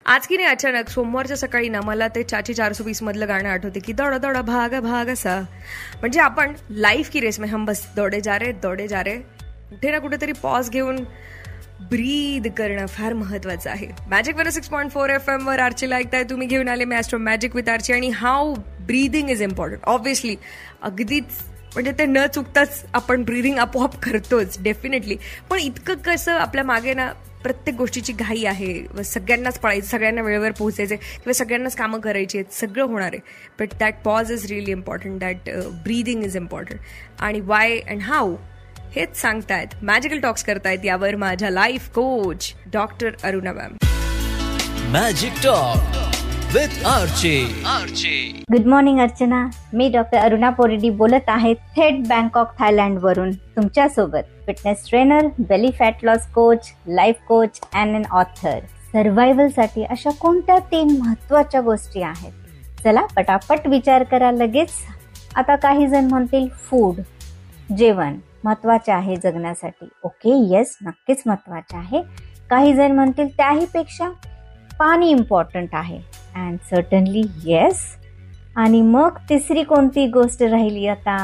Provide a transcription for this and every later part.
आज की नाही अचानक सोमवारच्या सकाळी ना मला ते चाची 420 मधलं गाणं आठवते की दौडा दौडा भाग भाग असा. म्हणजे आपण लाईफ की रेस में हम बस दौडे जा रे कुठे ना कुठेतरी पॉज घेऊन ब्रीद करणं फार महत्वाचं आहे. मॅजिक 106.4 FM वर आर्चीला ऐकताय तुम्ही. घेऊन आले मी ॲस्ट्रो मॅजिक विथ आर्ची. आणि how breathing is important. Obviously अगदीच म्हणजे ते न चुकताच आपण ब्रीदिंग आपोआप करतोच डेफिनेटली. पण इतकं कसं आपल्या मागे ना प्रत्येक गोष्टीची घाई आहे, सगळ्यांनाच पळायचं, सगळ्यांना वेळेवर पोहोचायचे किंवा सगळ्यांनाच कामं करायची आहेत, सगळं होणार आहे. But that pause is really important, that breathing is important. आणि वाय अँड हाऊ हेच सांगतायत, मॅजिकल टॉक्स करतायत यावर माझ्या life coach doctor Aruna ma'am. Magic talk with Archie. Good morning Archana. मी डॉक्टर अरुणा पोरेडी बोलत आहे थेट बँकॉक थायलंड वरून तुमच्यासोबत. Fitness trainer, belly fat loss coach, life coach and an author. Survival साठी अशा कोणत्या 3 महत्वाच्या गोष्टी आहेत? चला पटापट विचार करा लगेच. आता काही जण म्हणतील फूड, जेवण महत्वाचे आहे जगण्यासाठी. ओके, येस, नक्कीच महत्वाचे आहे. काही जण म्हणतील त्याही पेक्षा पाणी इम्पॉर्टंट आहे. And certainly yes. आणि मग तिसरी कोणती गोष्ट राहिली आता?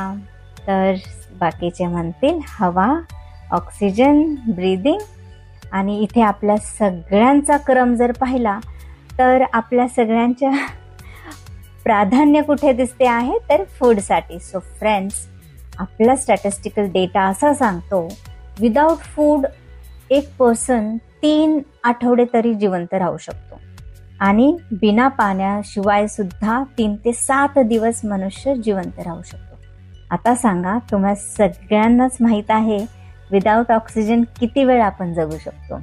तर बाकीचे म्हणतील हवा, ऑक्सिजन, ब्रीदिंग. आणि इथे आपल्या सगळ्यांचा क्रम जर पाहिला तर आपल्या सगळ्यांच्या प्राधान्य कुठे दिसते आहे? तर फूडसाठी. सो फ्रेंड्स, आपला स्टॅटिस्टिकल डेटा असा सांगतो विदाउट फूड एक पर्सन 3 आठवडे तरी जिवंत राहू शकतो. आणि बिना पाण्याशिवाय सुद्धा 3 ते 7 दिवस मनुष्य जिवंत राहू शकतो. आता सांगा, तुम्हाला सगळ्यांनाच माहित आहे विदाउट ऑक्सिजन किती वेळ आपण जगू शकतो?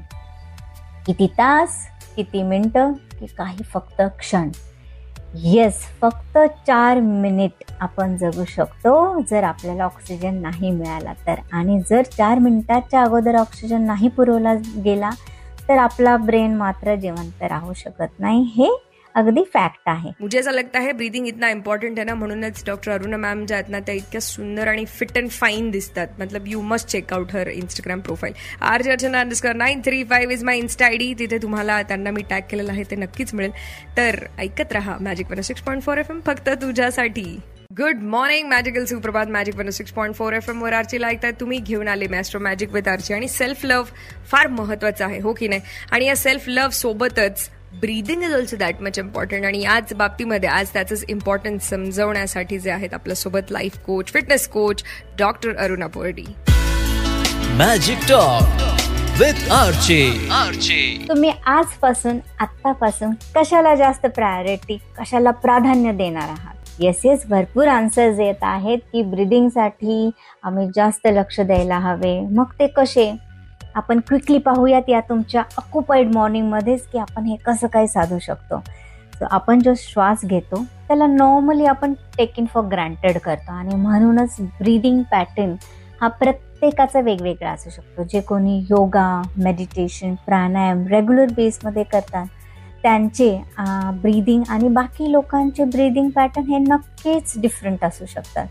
किती तास, किती मिनिटं, की काही फक्त क्षण? येस, फक्त 4 मिनिट आपण जगू शकतो जर आपल्याला ऑक्सिजन नाही मिळाला तर. आणि जर 4 मिनिटाच्या अगोदर ऑक्सिजन नाही पुरवला गेला तर आपला ब्रेन मात्र जिवंत राहू शकत नाही. हे अगदी फॅक्ट आहे. मुझे ऐसा लगता है ब्रीदिंग इतना इम्पॉर्टंट है ना, म्हणूनच डॉक्टर अरुणा मॅम ज्या आहेत ना त्या इतक्या सुंदर आणि फिट अँड फाईन दिसतात. मतलब you must check out her Instagram profile. RJ_935 is my insta ID. तिथे तुम्हाला त्यांना मी टॅग केलेलं आहे, ते नक्कीच मिळेल. तर ऐकत रहा मॅजिक 106.4 FM, फक्त तुझ्यासाठी. गुड मॉर्निंग, मॅजिकल सुप्रभात. मॅजिक 106.4 FM वर आर्चीला ऐकताय तुम्ही. घेऊन आले मॅस्ट्रो मॅजिक विथ आर्ची. आणि सेल्फ लव्ह फार महत्वाचं आहे, हो की नाही? आणि या सेल्फ लव्ह सोबतच breathing is also that much important. आणि याच बाबतीमध्ये आज त्याचंच इम्पॉर्टन्स समजवण्यासाठी जे आहेत आपल्यासोबत life coach, fitness coach doctor Aruna Poreddy. Magic talk with Archi. तुम्ही आत्तापासून कशाला जास्त प्रायोरिटी, कशाला प्राधान्य देणार आहात? येस, भरपूर आन्सर्स येत आहेत की ब्रीदिंगसाठी आम्ही जास्त लक्ष द्यायला हवे. मग ते कसे? आपण क्विकली पाहूयात या तुमच्या ऑक्युपाईड मॉर्निंगमध्येच की आपण हे कसं काय साधू शकतो. सो आपण जो श्वास घेतो त्याला नॉर्मली आपण टेक इन फॉर ग्रँटेड करतो. आणि म्हणूनच ब्रीदिंग पॅटर्न हा प्रत्येकाचा वेगवेगळा असू शकतो. जे कोणी योगा, मेडिटेशन, प्राणायाम रेग्युलर बेसमध्ये करतात त्यांचे ब्रीदिंग आणि बाकी लोकांचे ब्रीदिंग पॅटर्न हे नक्कीच डिफरंट असू शकतात.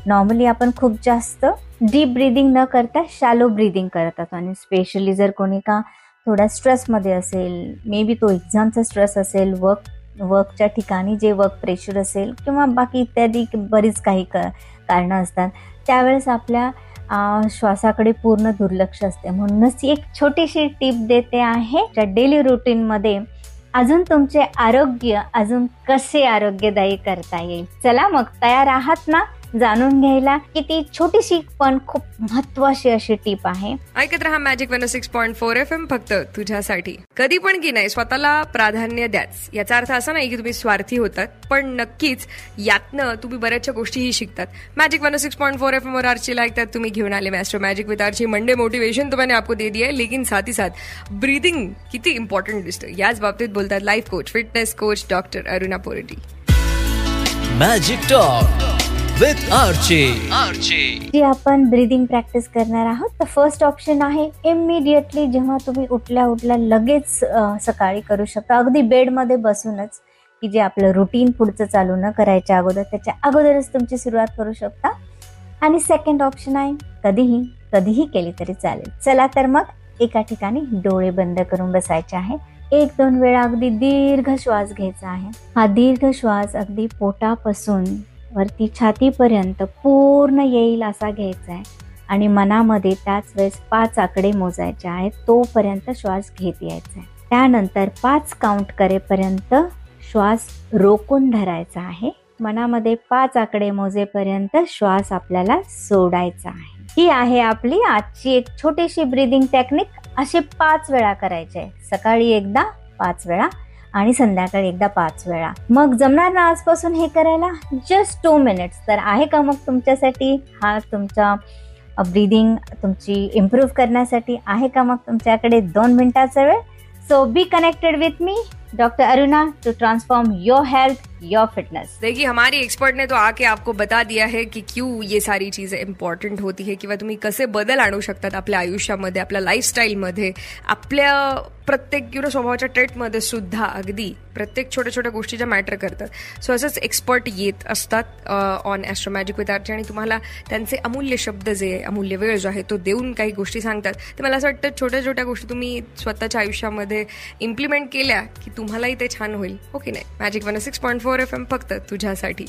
नॉर्मली आपण खूप जास्त डीप ब्रीदिंग न करता शॅलो ब्रीदिंग करतात. आणि स्पेशली जर कोणी का थोडा स्ट्रेसमध्ये असेल, मे बी तो एक्झामचा स्ट्रेस असेल, वर्कच्या ठिकाणी जे वर्क प्रेशर असेल किंवा बाकी इत्यादी बरीच काही कारणं असतात, त्यावेळेस आपल्या श्वासाकडे पूर्ण दुर्लक्ष असते. म्हणूनच एक छोटीशी टिप देते आहे ज्या डेली रुटीनमध्ये अजून तुमचे आरोग्य अजून कसे आरोग्यदायी करता येईल. चला मग, तयार आहात ना जाणून घ्यायला? किती छोटीशी पण खूप महत्वाची अशी टिप आहे. ऐकत रहा मॅजिक 106.4 FM, फक्त तुझ्यासाठी. कधी पण की नाही स्वतःला प्राधान्य द्याच. याचा अर्थ असा नाही की तुम्ही स्वार्थी होतात, पण नक्कीच यातनं तुम्ही बऱ्याचशा गोष्टीही शिकतात. मॅजिक 106.4 FM वर आर्चीला ऐकतात तुम्ही. घेऊन आले maestro magic with Archi. Monday motivation तो मैंने आपको दे दिया है, लेकिन साथ ही साथ ब्रीदिंग किती इम्पॉर्टंट दिसतं याच बाबतीत बोलतात life coach, fitness coach doctor Aruna Poreddy. Magic talk with Archi. जी आपण ब्रीदिंग प्रॅक्टिस करणार आहोत, तर फर्स्ट ऑप्शन आहे इमिडिएटली जेव्हा तुम्ही उठल्या लगेच सकाळी करू शकता, अगदी बेडमध्ये बसूनच, की जे आपलं रुटीन पुढचं चालू न करायच्या अगोदर त्याच्या अगोदरच तुमची सुरुवात करू शकता. आणि सेकंड ऑप्शन आहे कधीही केली तरी चालेल. चला तर मग एका ठिकाणी डोळे बंद करून बसायचे आहे. 1-2 वेळा अगदी दीर्घ श्वास घ्यायचा आहे. हा दीर्घ श्वास अगदी पोटापासून वरती छातीपर्यंत पूर्ण येईल असा घ्यायचा आहे आणि मनामध्ये त्याच वेळेस 5 आकडे मोजायचे आहेत. तोपर्यंत श्वास घेत यायचा आहे. त्यानंतर 5 काउंट करेपर्यंत श्वास रोखून धरायचा आहे. मनामध्ये 5 आकडे मोजेपर्यंत श्वास आपल्याला सोडायचा आहे. ही आहे आपली आजची एक छोटीशी ब्रीदिंग टेक्निक. असे 5 वेळा करायचे. सकाळी एकदा 5 वेळा आणि संध्याकाळी एकदा 5 वेळा. मग जमणार ना आजपासून हे करायला? Just 2 minutes. तर आहे का मग तुमच्यासाठी हा तुमचा ब्रीदिंग तुमची इम्प्रूव्ह करण्यासाठी आहे का मग तुमच्याकडे 2 मिनिटाचा वेळ? So be connected with me doctor Aruna to transform your health, your fitness. देखिए हमारी एक्सपर्ट ने तो आके आपको बता दिया है की क्यों ये सारी चीजें इम्पॉर्टंट होती है किंवा तुम्ही कसे बदल आणू शकतात आपल्या आयुष्यामध्ये, आपल्या लाईफस्टाईलमध्ये, आपल्या प्रत्येक स्वभावाच्या ट्रेटमध्ये सुद्धा. अगदी प्रत्येक छोट्या छोट्या गोष्टी ज्या मॅटर करतात. सो असंच एक्सपर्ट येत असतात ऑन ॲस्ट्रो मॅजिक विथ आरचे आणि तुम्हाला त्यांचे अमूल्य शब्द जे अमूल्य वेळ जो आहे तो देऊन काही गोष्टी सांगतात. तर मला असं वाटतं छोट्या छोट्या गोष्टी तुम्ही स्वतःच्या आयुष्यामध्ये इम्प्लिमेंट केल्या की तुम्हालाही ते छान होईल. ओके नाही. मॅजिक 106.4 FM फक्त तुझ्यासाठी.